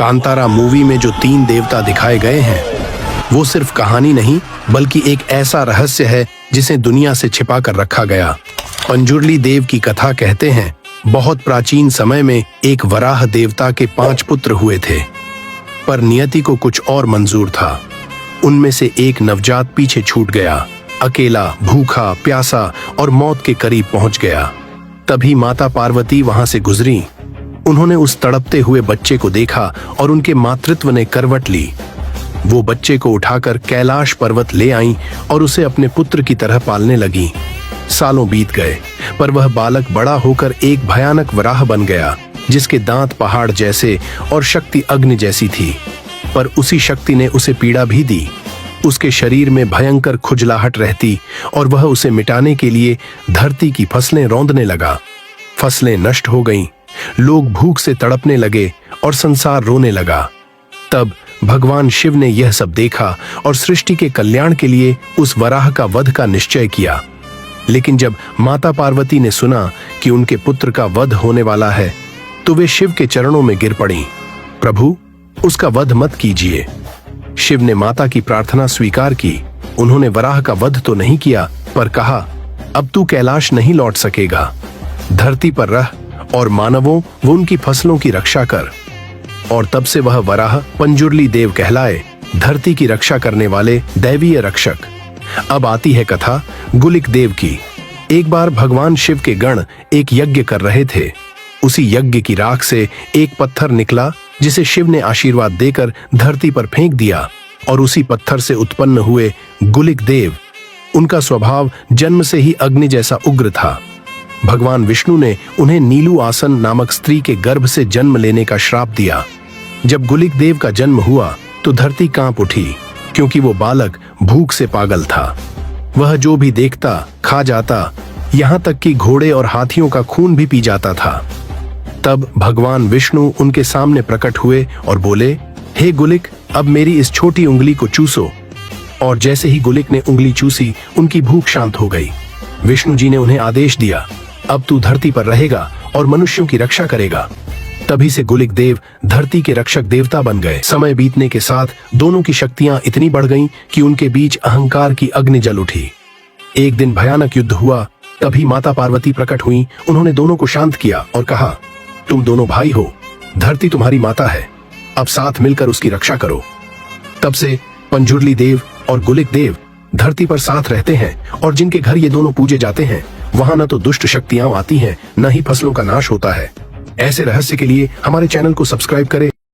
Kantara movie में जो 3 देवता दिखाए गए हैं वो सिर्फ कहानी नहीं बल्कि एक ऐसा रहस्य है जिसे दुनिया से छिपा कर रखा गया। पंजुर्ली देव की कथा कहते हैं बहुत प्राचीन समय में एक वराह देवता के 5 पुत्र हुए थे, पर नियति को कुछ और मंजूर था। उनमें से एक नवजात पीछे छूट गया, अकेला, भूखा, प्यासा और मौत के करीब पहुंच गया। तभी माता पार्वती वहां से गुजरी। उन्होंने उस तड़पते हुए बच्चे को देखा और उनके मातृत्व ने करवट ली। वो बच्चे को उठाकर कैलाश पर्वत ले आईं और उसे अपने पुत्र की तरह पालने लगी। सालों बीत गए, पर वह बालक बड़ा होकर एक भयानक वराह बन गया, जिसके दांत पहाड़ जैसे और शक्ति अग्नि जैसी थी। पर उसी शक्ति ने उसे पीड़ा भी दी। उसके शरीर में भयंकर खुजलाहट रहती और वह उसे मिटाने के लिए धरती की फसलें रौंदने लगा। फसलें नष्ट हो गईं, लोग भूख से तड़पने लगे और संसार रोने लगा। तब भगवान शिव ने यह सब देखा और सृष्टि के कल्याण के लिए उस वराह का वध का निश्चय किया। लेकिन जब माता पार्वती ने सुना कि उनके पुत्र का वध होने वाला है, तो वे शिव के चरणों में गिर पड़ी। प्रभु, उसका वध मत कीजिए। शिव ने माता की प्रार्थना स्वीकार की। उन्होंने वराह का वध तो नहीं किया, पर कहा, अब तू कैलाश नहीं लौट सकेगा। धरती पर रह और मानवों व उनकी फसलों की रक्षा कर। और तब से वह वराह पंजुर्ली देव कहलाए, धरती की रक्षा करने वाले दैवीय रक्षक। अब आती है कथा गुलिक देव की। एक बार भगवान शिव के गण एक यज्ञ कर रहे थे। उसी यज्ञ की राख से एक पत्थर निकला, जिसे शिव ने आशीर्वाद देकर धरती पर फेंक दिया। और उसी पत्थर से उत्पन्न हुए गुलिक देव। उनका स्वभाव जन्म से ही अग्नि जैसा उग्र था। भगवान विष्णु ने उन्हें नीलू आसन नामक स्त्री के गर्भ से जन्म लेने का श्राप दिया। जब गुलिक देव का जन्म हुआ तो धरती कांप उठी, क्योंकि वो बालक भूख से पागल था। वह जो भी देखता खा जाता, यहाँ तक कि घोड़े और हाथियों का खून भी पी जाता था। तब भगवान विष्णु उनके सामने प्रकट हुए और बोले, हे गुलिक, अब मेरी इस छोटी उंगली को चूसो। और जैसे ही गुलिक ने उंगली चूसी, उनकी भूख शांत हो गई। विष्णु जी ने उन्हें आदेश दिया, अब तू धरती पर रहेगा और मनुष्यों की रक्षा करेगा। तभी से गुलिक देव धरती के रक्षक देवता बन गए। समय बीतने के साथ दोनों की शक्तियां इतनी बढ़ गईं कि उनके बीच अहंकार की अग्नि जल उठी। एक दिन भयानक युद्ध हुआ। तभी माता पार्वती प्रकट हुई। उन्होंने दोनों को शांत किया और कहा, तुम दोनों भाई हो, धरती तुम्हारी माता है, अब साथ मिलकर उसकी रक्षा करो। तब से पंजुर्ली देव और गुलिक देव धरती पर साथ रहते हैं, और जिनके घर ये दोनों पूजे जाते हैं वहां न तो दुष्ट शक्तियां आती हैं, न ही फसलों का नाश होता है। ऐसे रहस्य के लिए हमारे चैनल को सब्सक्राइब करें